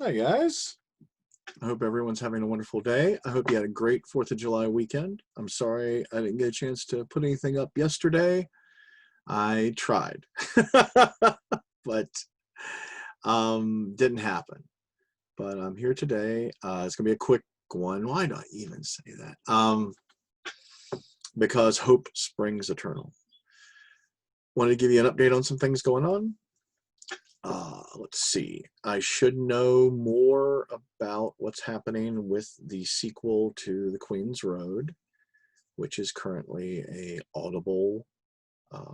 Hi guys. I hope everyone's having a wonderful day. I hope you had a great 4th of July weekend. I'm sorry I didn't get a chance to put anything up yesterday. I tried, but didn't happen. But I'm here today. It's gonna be a quick one. Why do I even say that? Because hope springs eternal. Wanted to give you an update on some things going on. Let's see. I should know more about what's happening with the sequel to The Queen's Road, which is currently a Audible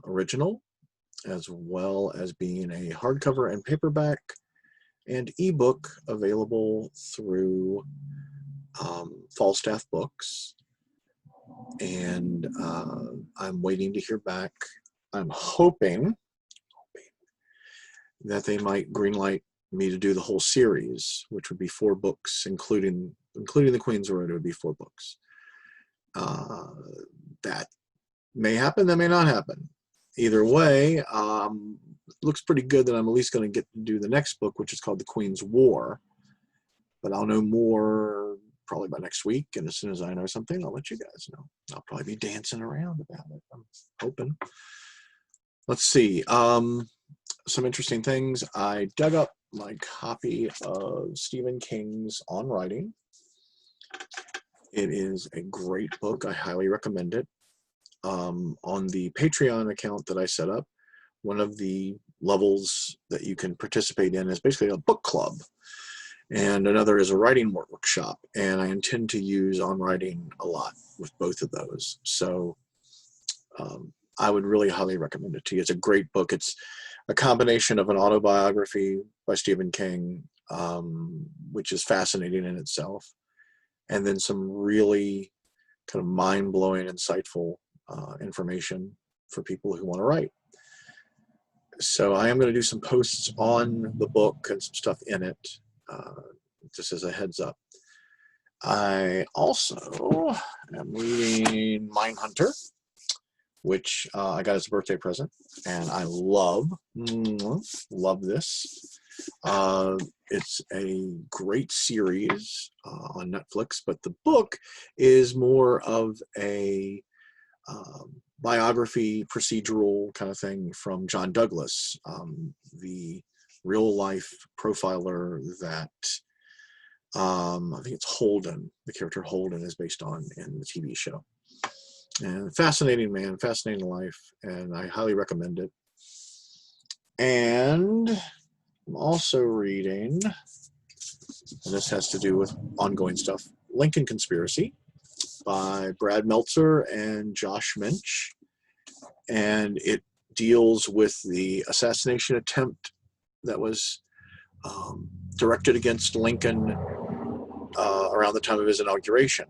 original, as well as being a hardcover and paperback and ebook available through Falstaff Books. And I'm waiting to hear back. I'm hoping that they might greenlight me to do the whole series, which would be 4 books, including The Queen's Road. It would be 4 books. That may happen, that may not happen. Either way, looks pretty good that I'm at least going to get to do the next book, which is called The Queen's War. But I'll know more probably by next week, and as soon as I know something, I'll let you guys know. I'll probably be dancing around about it, I'm hoping. Let's see. Some interesting things. I dug up my copy of Stephen King's On Writing. It is a great book. I highly recommend it. On the Patreon account that I set up, one of the levels that you can participate in is basically a book club, and another is a writing workshop, and I intend to use On Writing a lot with both of those. So I would really highly recommend it to you. It's a great book. It's a combination of an autobiography by Stephen King, which is fascinating in itself, and then some really kind of mind-blowing, insightful information for people who want to write. So I am going to do some posts on the book and some stuff in it, just as a heads up. I also am reading Mindhunter, which I got as a birthday present, and I love this. It's a great series on Netflix, but the book is more of a biography, procedural kind of thing from John Douglas, the real-life profiler that I think it's Holden, the character Holden is based on in the TV show. And fascinating man, fascinating life, and I highly recommend it. And I'm also reading, and this has to do with ongoing stuff, Lincoln Conspiracy by Brad Meltzer and Josh Minch. And it deals with the assassination attempt that was directed against Lincoln around the time of his inauguration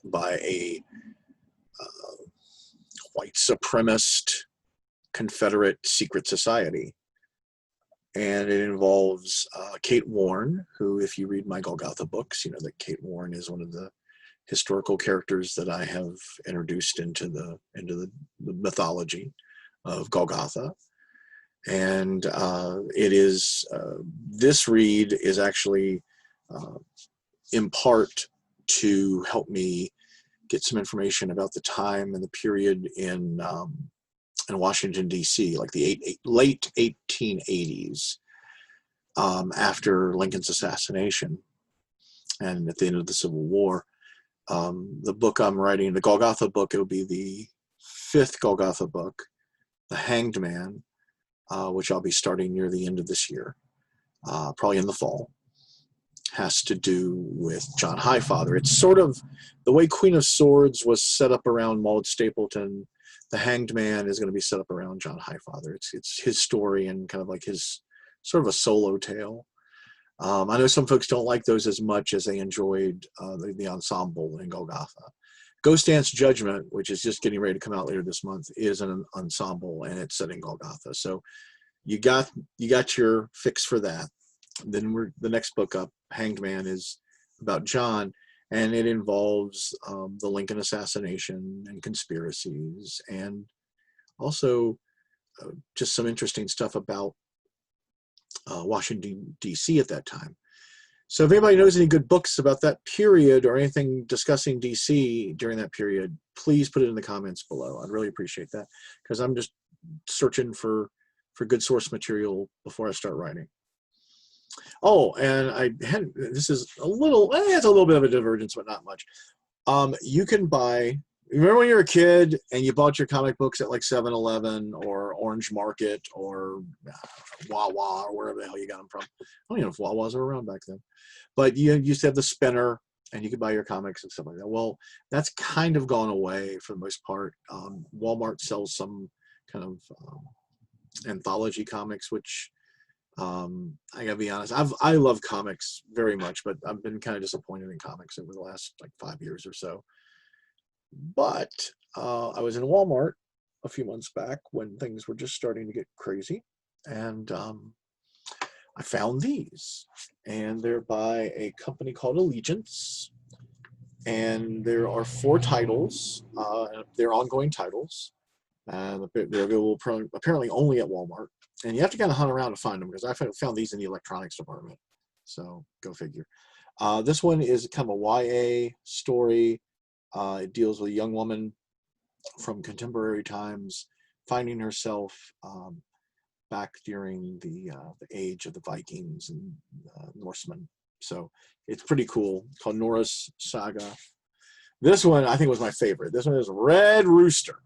by a white supremacist Confederate secret society. And it involves Kate Warren, who, if you read my Golgotha books, you know that Kate Warren is one of the historical characters that I have introduced into the mythology of Golgotha. And it is, this read is actually in part to help me get some information about the time and the period in Washington, D.C., like the late 1880s, after Lincoln's assassination and at the end of the Civil War. The book I'm writing, the Golgotha book, it'll be the 5th Golgotha book, The Hanged Man, which I'll be starting near the end of this year, probably in the fall. Has to do with John Highfather. It's sort of the way Queen of Swords was set up around Maud Stapleton. The Hanged Man is going to be set up around John Highfather. It's his story and kind of like his sort of a solo tale. I know some folks don't like those as much as they enjoyed the ensemble in Golgotha. Ghost Dance Judgment, which is just getting ready to come out later this month, is an ensemble, and it's set in Golgotha. So you got your fix for that. Then the next book up, Hanged Man, is about John, and it involves the Lincoln assassination and conspiracies, and also just some interesting stuff about Washington, D.C. at that time. So if anybody knows any good books about that period or anything discussing DC during that period, please put it in the comments below. I'd really appreciate that, because I'm just searching for good source material before I start writing. Oh, and this is a little, it's a little bit of a divergence, but not much. You can buy, remember when you were a kid and you bought your comic books at like 7-Eleven or Orange Market or Wawa or wherever the hell you got them from? I don't even know if Wawas were around back then. But you used to have the spinner and you could buy your comics and stuff like that. Well, that's kind of gone away for the most part. Walmart sells some kind of anthology comics, which I gotta be honest, I love comics very much, but I've been kind of disappointed in comics over the last like 5 years or so. But I was in Walmart a few months back when things were just starting to get crazy, and I found these, and they're by a company called Allegiance, and there are 4 titles. They're ongoing titles. They're available apparently only at Walmart, and you have to kind of hunt around to find them, because I found these in the electronics department. So go figure. This one is kind of a YA story. It deals with a young woman from contemporary times finding herself back during the age of the Vikings and Norsemen. So it's pretty cool. It's called Norse Saga. This one I think was my favorite. This one is Red Rooster.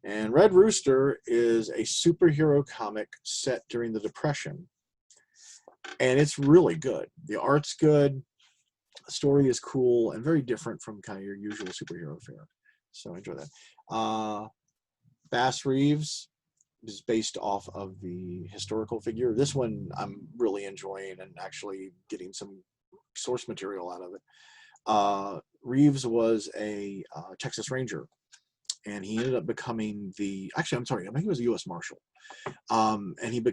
And Red Rooster is a superhero comic set during the Depression. And it's really good. The art's good. The story is cool and very different from kind of your usual superhero fare. So enjoy that. Bass Reeves is based off of the historical figure. This one I'm really enjoying and actually getting some source material out of it. Reeves was a Texas Ranger, and he ended up becoming I think he was a U.S. Marshal. And he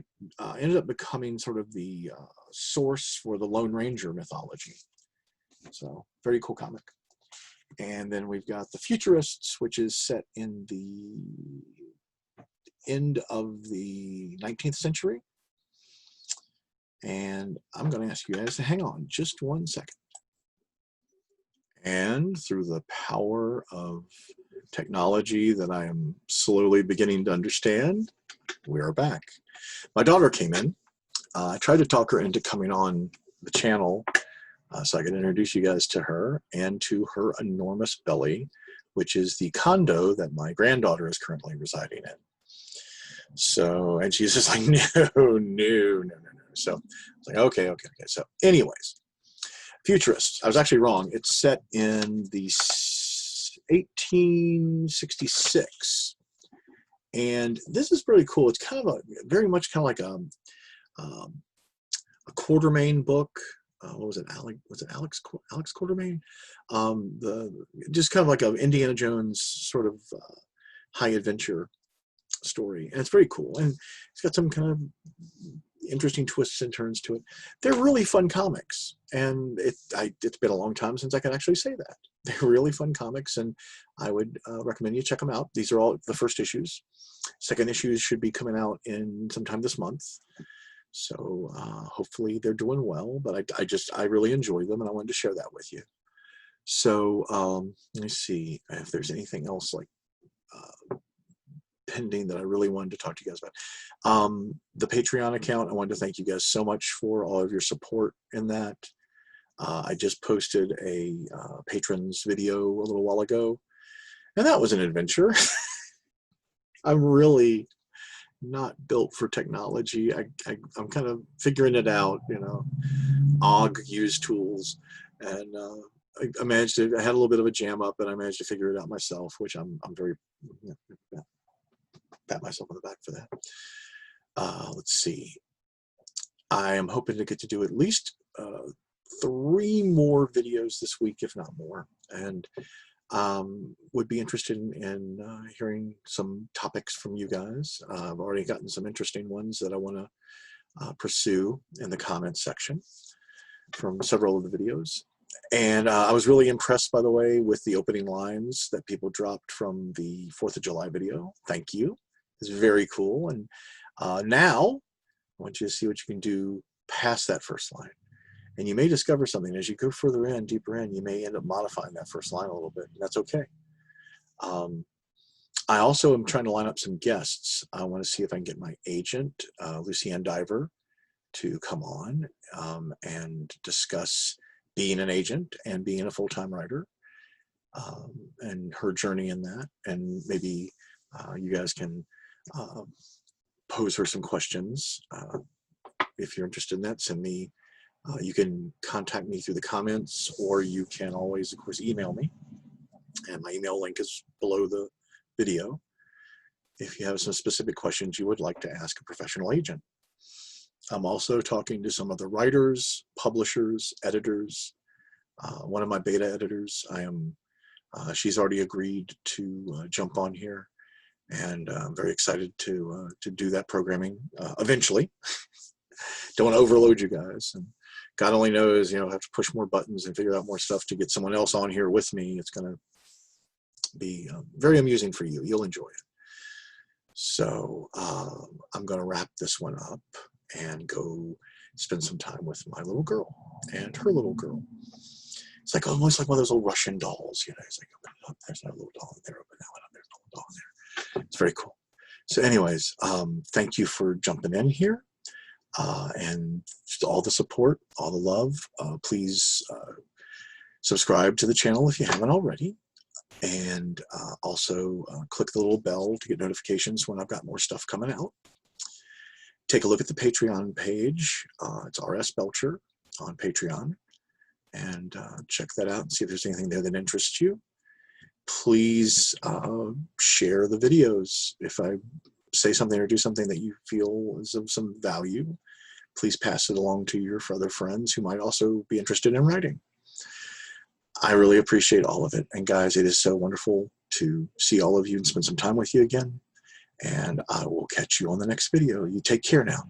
ended up becoming sort of the source for the Lone Ranger mythology. So very cool comic. And then we've got The Futurists, which is set in the end of the 19th century. And I'm going to ask you guys to hang on just 1 second. And through the power of technology that I am slowly beginning to understand, we are back. My daughter came in. I tried to talk her into coming on the channel so I could introduce you guys to her and to her enormous belly, which is the condo that my granddaughter is currently residing in. So, and she's just like, no. So I was like, okay. So anyways, Futurists. I was actually wrong. It's set in the 1866. And this is pretty cool. It's kind of very much kind of like a Quartermain book. What was it? Alex Quartermain? Just kind of like an Indiana Jones sort of high adventure story, and it's very cool. And it's got some kind of interesting twists and turns to it. They're really fun comics, and it's been a long time since I could actually say that. They're really fun comics, and I would recommend you check them out. These are all the first issues. Second issues should be coming out in sometime this month. So hopefully they're doing well, but I really enjoy them, and I wanted to share that with you. So let me see if there's anything else like pending that I really wanted to talk to you guys about. The Patreon account, I wanted to thank you guys so much for all of your support in that. I just posted a patrons video a little while ago, and that was an adventure. I'm really not built for technology. I'm kind of figuring it out, OG use tools, and I managed to. I had a little bit of a jam up, and I managed to figure it out myself, which I'm very pat myself on the back for that. Let's see. I am hoping to get to do at least 3 more videos this week, if not more, and would be interested in hearing some topics from you guys. I've already gotten some interesting ones that I want to pursue in the comments section from several of the videos. And I was really impressed, by the way, with the opening lines that people dropped from the 4th of July video. Thank you. It's very cool. And now I want you to see what you can do past that first line. And you may discover something. As you go further in, deeper in, you may end up modifying that first line a little bit, and that's okay. I also am trying to line up some guests. I want to see if I can get my agent, Lucianne Diver, to come on and discuss being an agent and being a full-time writer, and her journey in that. And maybe you guys can pose her some questions. If you're interested in that, send me. You can contact me through the comments, or you can always, of course, email me. And my email link is below the video if you have some specific questions you would like to ask a professional agent. I'm also talking to some other writers, publishers, editors. One of my beta editors, she's already agreed to jump on here, and I'm very excited to do that programming eventually. Don't want to overload you guys, and God only knows, I have to push more buttons and figure out more stuff to get someone else on here with me. It's going to be very amusing for you. You'll enjoy it. So I'm going to wrap this one up and go spend some time with my little girl and her little girl. It's like almost like one of those old Russian dolls, It's like, open it up, there's another little doll in there, open that one up, there's a little doll in there. It's very cool. So anyways, thank you for jumping in here, and just all the support, all the love. Please subscribe to the channel if you haven't already. And also click the little bell to get notifications when I've got more stuff coming out. Take a look at the Patreon page. It's RS Belcher on Patreon. And check that out and see if there's anything there that interests you. Please share the videos. If I say something or do something that you feel is of some value, please pass it along to your other friends who might also be interested in writing. I really appreciate all of it. And guys, it is so wonderful to see all of you and spend some time with you again. And I will catch you on the next video. You take care now.